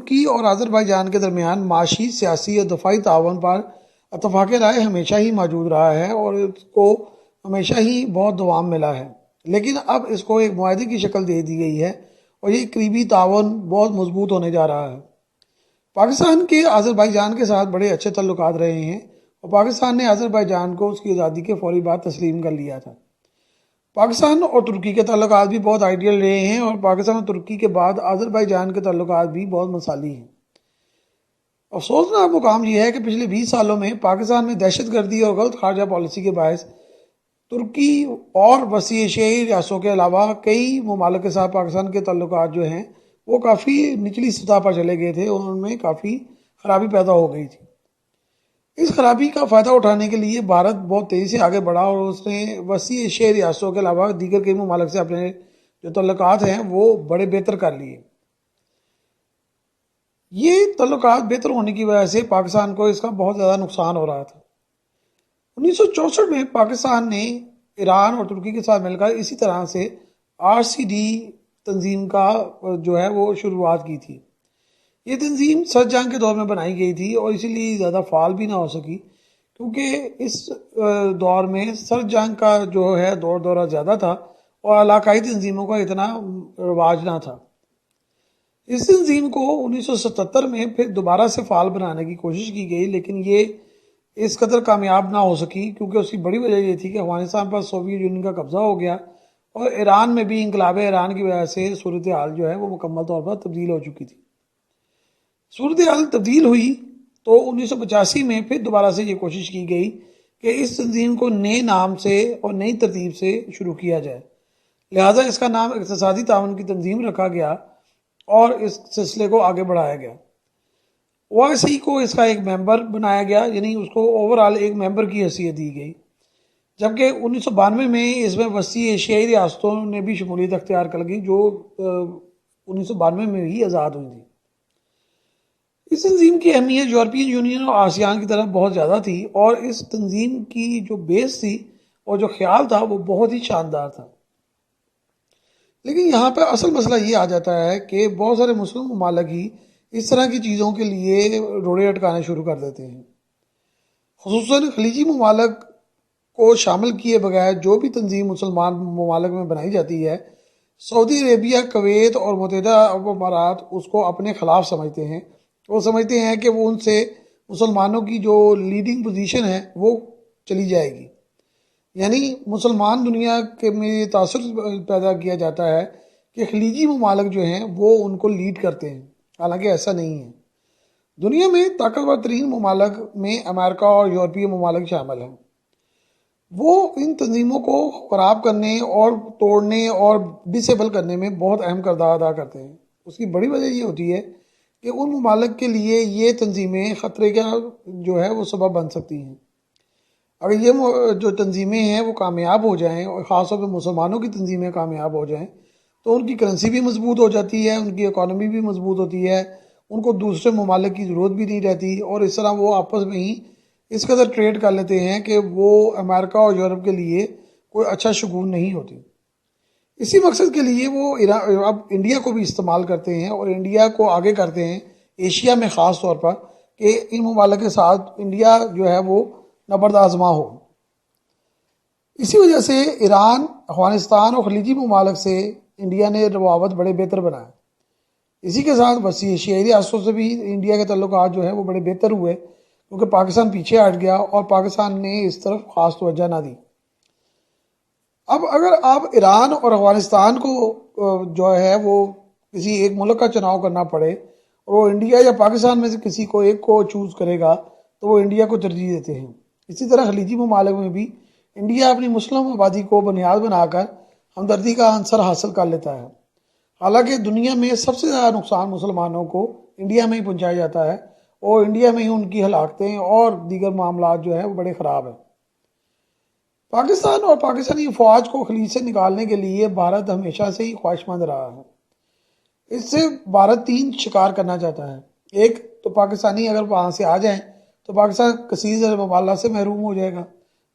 ترکی اور آذربائیجان کے درمیان معاشی، سیاسی اور دفاعی تعاون پر اتفاق رائے ہمیشہ ہی موجود رہا ہے اور اس کو ہمیشہ ہی بہت دوام ملا ہے، لیکن اب اس کو ایک معاہدے کی شکل دے دی گئی ہے اور یہ قریبی تعاون بہت مضبوط ہونے جا رہا ہے۔ پاکستان کے آذربائیجان کے ساتھ بڑے اچھے تعلقات رہے ہیں اور پاکستان نے آذربائیجان کو اس کی آزادی کے فوری بعد تسلیم کر لیا تھا۔ پاکستان اور ترکی کے تعلقات بھی بہت آئیڈیل رہے ہیں اور پاکستان اور ترکی کے بعد آذربائیجان کے تعلقات بھی بہت مثالی ہیں۔ افسوسناک مقام یہ ہے کہ پچھلے 20 سالوں میں پاکستان میں دہشت گردی اور غلط خارجہ پالیسی کے باعث ترکی اور وسیع ایشیائی ریاستوں کے علاوہ کئی ممالک کے ساتھ پاکستان کے تعلقات جو ہیں وہ کافی نچلی سطح پر چلے گئے تھے اور ان میں کافی خرابی پیدا ہو گئی تھی۔ اس خرابی کا فائدہ اٹھانے کے لیے بھارت بہت تیزی سے آگے بڑھا اور اس نے وسیع ایشیائی ریاستوں کے علاوہ دیگر کئی ممالک سے اپنے جو تعلقات ہیں وہ بڑے بہتر کر لیے۔ یہ تعلقات بہتر ہونے کی وجہ سے پاکستان کو اس کا بہت زیادہ نقصان ہو رہا تھا۔ 1964 میں پاکستان نے ایران اور ترکی کے ساتھ مل کر اسی طرح سے RCD تنظیم کا جو ہے وہ شروعات کی تھی۔ یہ تنظیم سرد جنگ کے دور میں بنائی گئی تھی اور اسی لیے زیادہ فعال بھی نہ ہو سکی کیونکہ اس دور میں سرد جنگ کا جو ہے دورہ زیادہ تھا اور علاقائی تنظیموں کا اتنا رواج نہ تھا۔ اس تنظیم کو 1977 میں پھر دوبارہ سے فعال بنانے کی کوشش کی گئی لیکن یہ اس قدر کامیاب نہ ہو سکی کیونکہ اس کی بڑی وجہ یہ تھی کہ افغانستان پر سوویت یونین کا قبضہ ہو گیا اور ایران میں بھی انقلاب ایران کی وجہ سے صورتحال جو ہے وہ مکمل طور پر تبدیل ہو چکی تھی۔ صورتحال تبدیل ہوئی تو 1985 میں پھر دوبارہ سے یہ کوشش کی گئی کہ اس تنظیم کو نئے نام سے اور نئی ترتیب سے شروع کیا جائے، لہٰذا اس کا نام اقتصادی تعاون کی تنظیم رکھا گیا اور اس سلسلے کو آگے بڑھایا گیا۔ OIC کو اس کا ایک ممبر بنایا گیا، یعنی اس کو اوورال ایک ممبر کی حیثیت دی گئی، جبکہ 1992 میں اس میں وسیع ایشیائی ریاستوں نے بھی شمولیت اختیار کر لی جو 1992 میں ہی آزاد ہوئی تھی۔ اس تنظیم کی اہمیت یورپین یونین اور آسیان کی طرف بہت زیادہ تھی اور اس تنظیم کی جو بیس تھی اور جو خیال تھا وہ بہت ہی شاندار تھا، لیکن یہاں پہ اصل مسئلہ یہ آ جاتا ہے کہ بہت سارے مسلم ممالک ہی اس طرح کی چیزوں کے لیے روڑے اٹکانے شروع کر دیتے ہیں۔ خصوصاً خلیجی ممالک کو شامل کیے بغیر جو بھی تنظیم مسلمان ممالک میں بنائی جاتی ہے، سعودی عربیہ، کویت اور متحدہ عرب امارات اس کو اپنے خلاف سمجھتے ہیں۔ وہ سمجھتے ہیں کہ وہ ان سے مسلمانوں کی جو لیڈنگ پوزیشن ہے وہ چلی جائے گی، یعنی مسلمان دنیا کے میں یہ تاثر پیدا کیا جاتا ہے کہ خلیجی ممالک جو ہیں وہ ان کو لیڈ کرتے ہیں، حالانکہ ایسا نہیں ہے۔ دنیا میں طاقتور ترین ممالک میں امریکہ اور یورپی ممالک شامل ہیں۔ وہ ان تنظیموں کو خراب کرنے اور توڑنے اور ڈسیبل کرنے میں بہت اہم کردار ادا کرتے ہیں۔ اس کی بڑی وجہ یہ ہوتی ہے کہ ان ممالک کے لیے یہ تنظیمیں خطرے کا جو ہے وہ سبب بن سکتی ہیں۔ اگر یہ جو تنظیمیں ہیں وہ کامیاب ہو جائیں اور خاص طور پہ مسلمانوں کی تنظیمیں کامیاب ہو جائیں تو ان کی کرنسی بھی مضبوط ہو جاتی ہے، ان کی اکانومی بھی مضبوط ہوتی ہے، ان کو دوسرے ممالک کی ضرورت بھی نہیں رہتی اور اس طرح وہ آپس میں ہی اس قدر ٹریڈ کر لیتے ہیں کہ وہ امریکہ اور یورپ کے لیے کوئی اچھا شگون نہیں ہوتی۔ اسی مقصد کے لیے وہ اب انڈیا کو بھی استعمال کرتے ہیں اور انڈیا کو آگے کرتے ہیں ایشیا میں خاص طور پر کہ ان ممالک کے ساتھ انڈیا جو ہے وہ نبرد آزما ہو۔ اسی وجہ سے ایران، افغانستان اور خلیجی ممالک سے انڈیا نے روابط بڑے بہتر بنائے۔ اسی کے ساتھ وسیع ایشیائی ریاستوں سے بھی انڈیا کے تعلقات جو ہیں وہ بڑے بہتر ہوئے کیونکہ پاکستان پیچھے ہٹ گیا اور پاکستان نے اس طرف خاص توجہ نہ دی۔ اب اگر آپ ایران اور افغانستان کو جو ہے وہ کسی ایک ملک کا چناؤ کرنا پڑے اور وہ انڈیا یا پاکستان میں سے کسی کو ایک کو چوز کرے گا تو وہ انڈیا کو ترجیح دیتے ہیں۔ اسی طرح خلیجی ممالک میں بھی انڈیا اپنی مسلم آبادی کو بنیاد بنا کر ہمدردی کا عنصر حاصل کر لیتا ہے، حالانکہ دنیا میں سب سے زیادہ نقصان مسلمانوں کو انڈیا میں ہی پہنچایا جاتا ہے اور انڈیا میں ہی ان کی ہلاکتیں اور دیگر معاملات جو ہیں وہ بڑے خراب ہیں۔ پاکستان اور پاکستانی افواج کو خلیج سے نکالنے کے لیے بھارت ہمیشہ سے ہی خواہش مند رہا ہے۔ اس سے بھارت تین شکار کرنا چاہتا ہے۔ ایک تو پاکستانی اگر وہاں سے آ جائیں تو پاکستان کثیر ممالک سے محروم ہو جائے گا۔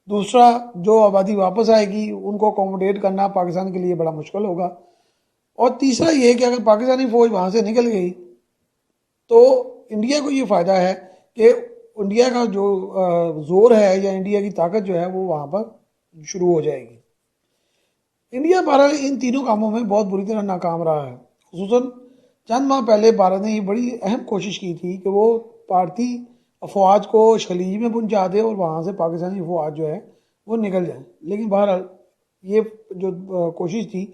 دوسرا، جو آبادی واپس آئے گی ان کو اکوموڈیٹ کرنا پاکستان کے لیے بڑا مشکل ہوگا۔ اور تیسرا یہ کہ اگر پاکستانی فوج وہاں سے نکل گئی تو انڈیا کو یہ فائدہ ہے کہ انڈیا کا جو زور ہے یا انڈیا کی طاقت جو ہے وہ وہاں پر شروع ہو جائے گی۔ انڈیا بہرحال ان تینوں کاموں میں بہت بری طرح ناکام رہا ہے۔ خصوصاً چند ماہ پہلے بھارت نے یہ بڑی اہم کوشش کی تھی کہ وہ بھارتی افواج کو خلیج میں پہنچا دے اور وہاں سے پاکستانی افواج جو ہے وہ نکل جائیں، لیکن بہرحال یہ جو کوشش تھی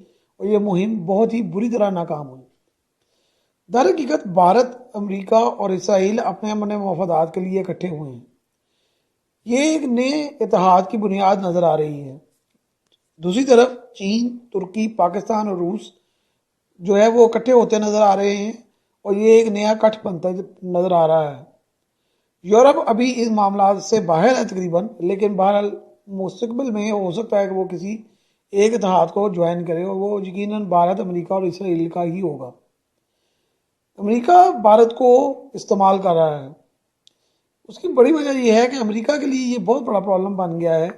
اور یہ مہم بہت ہی بری طرح ناکام ہوئی۔ در حقیقت بھارت، امریکہ اور اسرائیل اپنے اپنے مفادات کے لیے اکٹھے ہوئے ہیں۔ یہ ایک نئے اتحاد کی بنیاد نظر آ رہی ہے۔ دوسری طرف چین، ترکی، پاکستان اور روس جو ہے وہ اکٹھے ہوتے نظر آ رہے ہیں اور یہ ایک نیا گٹھ بنتا نظر آ رہا ہے۔ یورپ ابھی اس معاملات سے باہر ہے تقریباً، لیکن بہرحال مستقبل میں ہو سکتا ہے کہ وہ کسی ایک اتحاد کو جوائن کرے اور وہ یقیناً بھارت، امریکہ اور اسرائیل کا ہی ہوگا۔ امریکہ بھارت کو استعمال کر رہا ہے۔ اس کی بڑی وجہ یہ ہے کہ امریکہ کے لیے یہ بہت بڑا پرابلم بن گیا ہے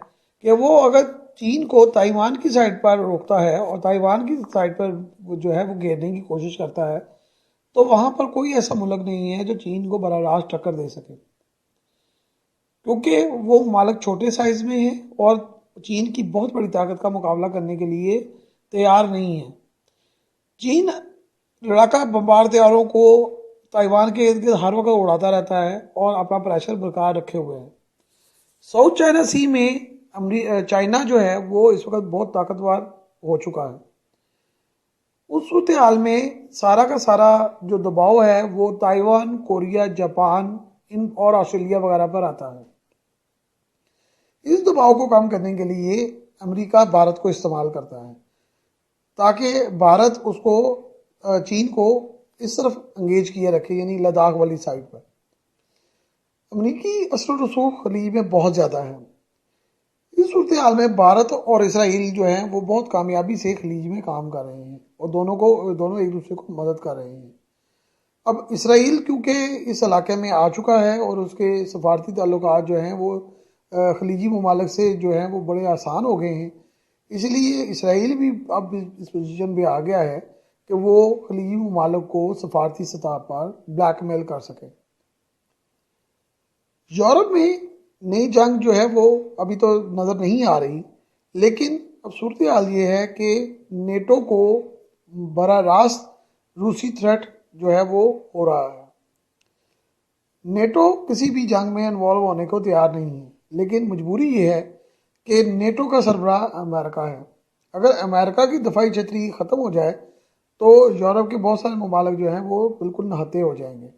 کہ وہ اگر چین کو تائیوان کی سائڈ پر روکتا ہے اور تائیوان کی سائڈ پر جو ہے وہ گھیرنے کی کوشش کرتا ہے، تو وہاں پر کوئی ایسا ملک نہیں ہے جو چین کو براہ راست ٹکر دے سکے، کیونکہ وہ ممالک چھوٹے سائز میں ہیں اور چین کی بہت بڑی طاقت کا مقابلہ کرنے کے لیے تیار نہیں ہے۔ چین لڑاکا بمبار طیاروں کو تائیوان کے ارد گرد ہر وقت اڑاتا رہتا ہے اور اپنا پریشر برقرار رکھے ہوئے ہے۔ ساؤتھ چائنا سی میں چائنا جو ہے وہ اس وقت بہت طاقتور ہو چکا ہے۔ اس صورتحال میں سارا کا سارا جو دباؤ ہے وہ تائیوان، کوریا، جاپان اور آسٹریلیا وغیرہ پر آتا ہے۔ اس دباؤ کو کم کرنے کے لیے امریکہ بھارت کو استعمال کرتا ہے تاکہ بھارت اس کو چین کو اس طرف انگیج کیے رکھے، یعنی لداخ والی سائڈ پر۔ امریکی اثر و رسوخ خلیج میں بہت زیادہ ہے۔ اس صورتحال میں بھارت اور اسرائیل جو ہیں وہ بہت کامیابی سے خلیج میں کام کر رہے ہیں اور دونوں ایک دوسرے کو مدد کر رہے ہیں۔ اب اسرائیل کیونکہ اس علاقے میں آ چکا ہے اور اس کے سفارتی تعلقات جو ہیں وہ خلیجی ممالک سے جو ہیں وہ بڑے آسان ہو گئے ہیں، اس لیے اسرائیل بھی اب اس پوزیشن پہ آ گیا ہے کہ وہ خلیجی ممالک کو سفارتی سطح پر بلیک میل کر سکے۔ یورپ میں نئی جنگ جو ہے وہ ابھی تو نظر نہیں آ رہی، لیکن اب صورتحال یہ ہے کہ نیٹو کو براہ راست روسی تھریٹ جو ہے وہ ہو رہا ہے۔ نیٹو کسی بھی جنگ میں انوالو ہونے کو تیار نہیں ہے، لیکن مجبوری یہ ہے کہ نیٹو کا سربراہ امریکہ ہے۔ اگر امریکہ کی دفاعی چھتری ختم ہو جائے تو یورپ کے بہت سارے ممالک جو ہیں وہ بالکل نہتے ہو جائیں گے۔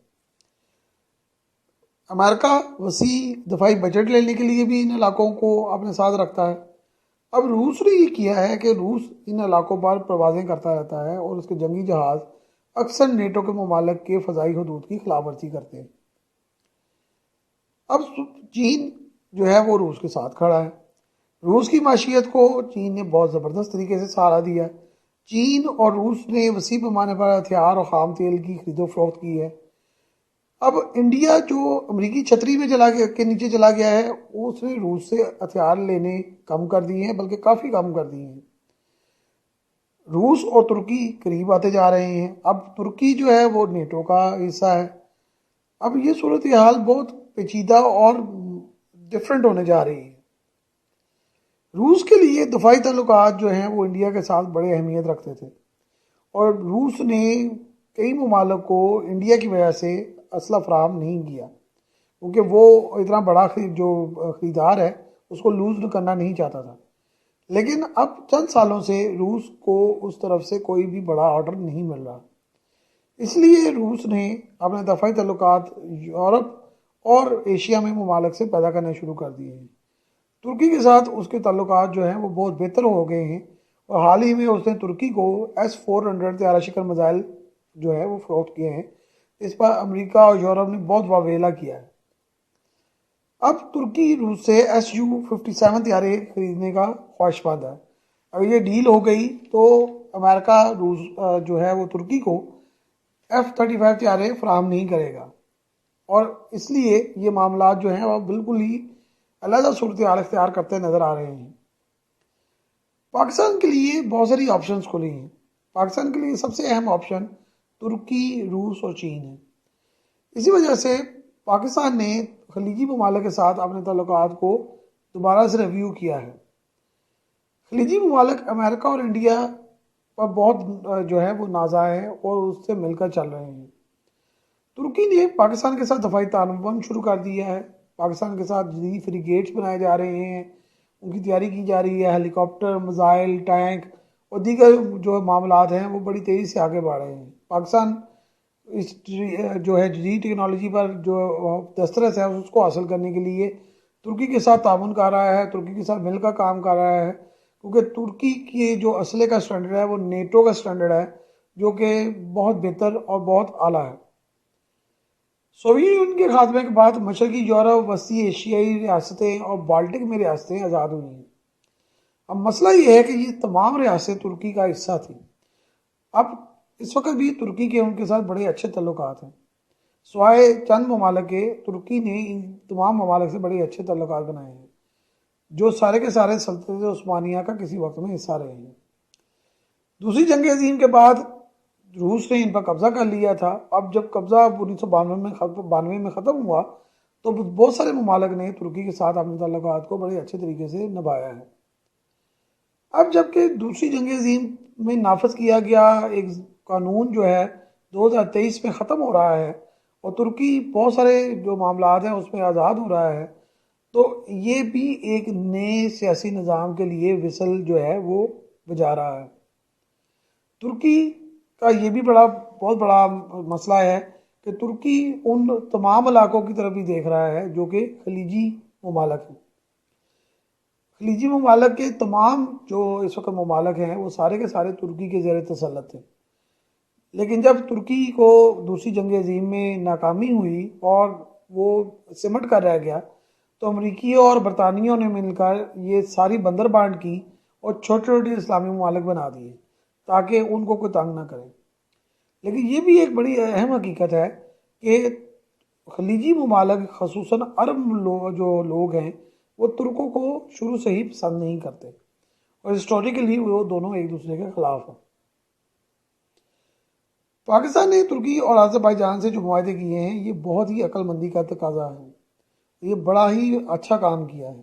امریکہ وسیع دفاعی بجٹ لینے کے لیے بھی ان علاقوں کو اپنے ساتھ رکھتا ہے۔ اب روس نے یہ کیا ہے کہ روس ان علاقوں پر پروازیں کرتا رہتا ہے اور اس کے جنگی جہاز اکثر نیٹو کے ممالک کے فضائی حدود کی خلاف ورزی کرتے ہیں۔ اب چین جو ہے وہ روس کے ساتھ کھڑا ہے۔ روس کی معیشت کو چین نے بہت زبردست طریقے سے سہارا دیا۔ چین اور روس نے وسیع پیمانے پر ہتھیار اور خام تیل کی خرید و فروخت کی ہے۔ اب انڈیا جو امریکی چھتری میں کے نیچے چلا گیا ہے، اس نے روس سے ہتھیار لینے کم کر دیے ہیں، بلکہ کافی کم کر دیے ہیں۔ روس اور ترکی قریب آتے جا رہے ہیں۔ اب ترکی جو ہے وہ نیٹو کا حصہ ہے۔ اب یہ صورتحال بہت پیچیدہ اور ڈفرینٹ ہونے جا رہی ہے۔ روس کے لیے دفاعی تعلقات جو ہیں وہ انڈیا کے ساتھ بڑے اہمیت رکھتے تھے اور روس نے کئی ممالک کو انڈیا کی وجہ سے اسلحہ فراہم نہیں کیا، کیونکہ وہ اتنا بڑا جو خریدار ہے اس کو لوز کرنا نہیں چاہتا تھا۔ لیکن اب چند سالوں سے روس کو اس طرف سے کوئی بھی بڑا آرڈر نہیں مل رہا، اس لیے روس نے اپنے دفاعی تعلقات یورپ اور ایشیا میں ممالک سے پیدا کرنے شروع کر دیے ہیں۔ ترکی کے ساتھ اس کے تعلقات جو ہیں وہ بہت بہتر ہو گئے ہیں اور حال ہی میں اس نے ترکی کو S-400 طیارہ شکن میزائل جو ہے وہ فروخت کیے ہیں۔ اس پر امریکہ اور یورپ نے بہت واویلا کیا ہے۔ اب ترکی روس سے Su-57 طیارے خریدنے کا خواہش مند ہے۔ اگر یہ ڈیل ہو گئی تو امریکہ روس جو ہے وہ ترکی کو F-35 طیارے فراہم نہیں کرے گا، اور اس لیے یہ معاملات جو ہیں وہ بالکل ہی علیحدہ صورتحال اختیار کرتے نظر آ رہے ہیں۔ پاکستان کے لیے بہت ساری آپشنز کھلی ہیں۔ پاکستان کے لیے سب سے اہم آپشن ترکی، روس اور چین ہے۔ اسی وجہ سے پاکستان نے خلیجی ممالک کے ساتھ اپنے تعلقات کو دوبارہ سے ریویو کیا ہے۔ خلیجی ممالک امریکہ اور انڈیا پر بہت جو ہے وہ نازا ہے اور اس سے مل کر چل رہے ہیں۔ ترکی نے پاکستان کے ساتھ دفاعی تعاون شروع کر دیا ہے، پاکستان کے ساتھ جدید فریگیٹس بنائے جا رہے ہیں، ان کی تیاری کی جا رہی ہے، ہیلی کاپٹر، میزائل، ٹینک اور دیگر جو معاملات ہیں وہ بڑی تیزی سے آگے بڑھ رہے ہیں۔ پاکستان اس جو ہے جدید ٹیکنالوجی پر جو دسترس ہے اس کو حاصل کرنے کے لیے ترکی کے ساتھ تعاون کر رہا ہے، ترکی کے ساتھ مل کر کام کر رہا ہے، کیونکہ ترکی کی جو اسلحے کا سٹینڈرڈ ہے وہ نیٹو کا سٹینڈرڈ ہے، جو کہ بہت بہتر اور بہت اعلیٰ ہے۔ سوویت یونین کے خاتمے کے بعد مشرقی یورپ، وسطی ایشیائی ریاستیں اور بالٹک میں ریاستیں آزاد ہوئی ہیں۔ اب مسئلہ یہ ہے کہ یہ تمام ریاستیں ترکی کا حصہ تھیں۔ اب اس وقت بھی ترکی کے ان کے ساتھ بڑے اچھے تعلقات ہیں، سوائے چند ممالک کے ترکی نے ان تمام ممالک سے بڑے اچھے تعلقات بنائے ہیں، جو سارے کے سارے سلطنت عثمانیہ کا کسی وقت میں حصہ رہے ہیں۔ دوسری جنگ عظیم کے بعد روس نے ان پر قبضہ کر لیا تھا۔ اب جب قبضہ 1992 میں ختم ہوا تو بہت سارے ممالک نے ترکی کے ساتھ اپنے تعلقات کو بڑے اچھے طریقے سے نبھایا ہے۔ اب جب کہ دوسری جنگ عظیم میں نافذ کیا گیا ایک قانون جو ہے 2023 میں ختم ہو رہا ہے اور ترکی بہت سارے جو معاملات ہیں اس میں آزاد ہو رہا ہے، تو یہ بھی ایک نئے سیاسی نظام کے لیے وصل جو ہے وہ بجا رہا ہے۔ ترکی کا یہ بھی بہت بڑا مسئلہ ہے کہ ترکی ان تمام علاقوں کی طرف بھی دیکھ رہا ہے جو کہ خلیجی ممالک ہیں۔ خلیجی ممالک کے تمام جو اس وقت ممالک ہیں وہ سارے کے سارے ترکی کے زیر تسلط تھے، لیکن جب ترکی کو دوسری جنگ عظیم میں ناکامی ہوئی اور وہ سمٹ کر رہ گیا تو امریکیوں اور برطانیوں نے مل کر یہ ساری بندر بانٹ کی اور چھوٹے چھوٹے اسلامی ممالک بنا دیے تاکہ ان کو کوئی تنگ نہ کرے۔ لیکن یہ بھی ایک بڑی اہم حقیقت ہے کہ خلیجی ممالک خصوصاً عرب جو لوگ ہیں وہ ترکوں کو شروع سے ہی پسند نہیں کرتے اور ہسٹوریکلی وہ دونوں ایک دوسرے کے خلاف ہیں۔ پاکستان نے ترکی اور آذربائیجان سے جو معاہدے کیے ہیں یہ بہت ہی عقل مندی کا تقاضا ہے، یہ بڑا ہی اچھا کام کیا ہے۔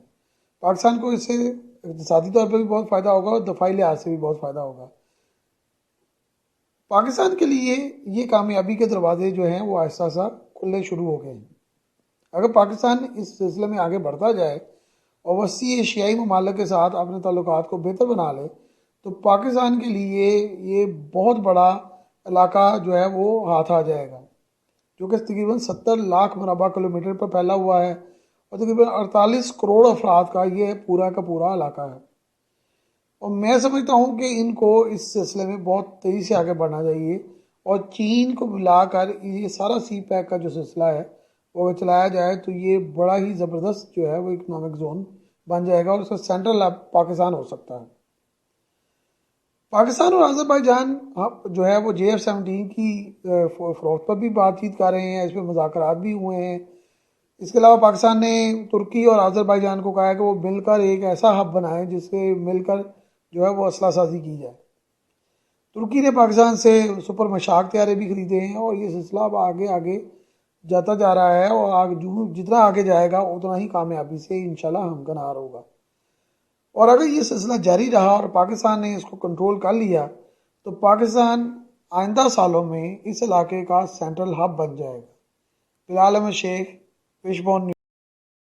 پاکستان کو اس سے اقتصادی طور پر بھی بہت فائدہ ہوگا اور دفاعی لحاظ سے بھی بہت فائدہ ہوگا۔ پاکستان کے لیے یہ کامیابی کے دروازے جو ہیں وہ آہستہ آہستہ کھلنے شروع ہو گئے ہیں۔ اگر پاکستان اس سلسلے میں آگے بڑھتا جائے اور وسطی ایشیائی ممالک کے ساتھ اپنے تعلقات کو بہتر بنا لے تو پاکستان کے لیے یہ بہت بڑا علاقہ جو ہے وہ ہاتھ آ جائے گا، جو کہ تقریباً 70 لاکھ مربع کلومیٹر پر پھیلا ہوا ہے اور تقریباً 48 کروڑ افراد کا یہ پورا کا پورا علاقہ ہے۔ اور میں سمجھتا ہوں کہ ان کو اس سلسلے میں بہت تیزی سے آگے بڑھنا چاہیے اور چین کو ملا کر یہ سارا سی پیک کا جو سلسلہ ہے وہ اگر چلایا جائے تو یہ بڑا ہی زبردست جو ہے وہ اکنامک زون بن جائے گا اور اس کا سینٹرل پاکستان ہو سکتا ہے۔ پاکستان اور آذربائیجان جو ہے وہ JF-17 کی فروخت پر بھی بات چیت کر رہے ہیں، اس پہ مذاکرات بھی ہوئے ہیں۔ اس کے علاوہ پاکستان نے ترکی اور آذربائیجان کو کہا ہے کہ وہ مل کر ایک ایسا ہب بنائیں جس سے مل کر جو ہے وہ اسلحہ سازی کی جائے۔ ترکی نے پاکستان سے سپر مشاق طیارے بھی خریدے ہیں اور یہ سلسلہ اب آگے جاتا جا رہا ہے اور جتنا آگے جائے گا اتنا ہی کامیابی سے انشاءاللہ ہمکنار ہوگا۔ اور اگر یہ سلسلہ جاری رہا اور پاکستان نے اس کو کنٹرول کر لیا تو پاکستان آئندہ سالوں میں اس علاقے کا سینٹرل ہب بن جائے گا۔ بلال احمد شیخ، فش بون نیوز۔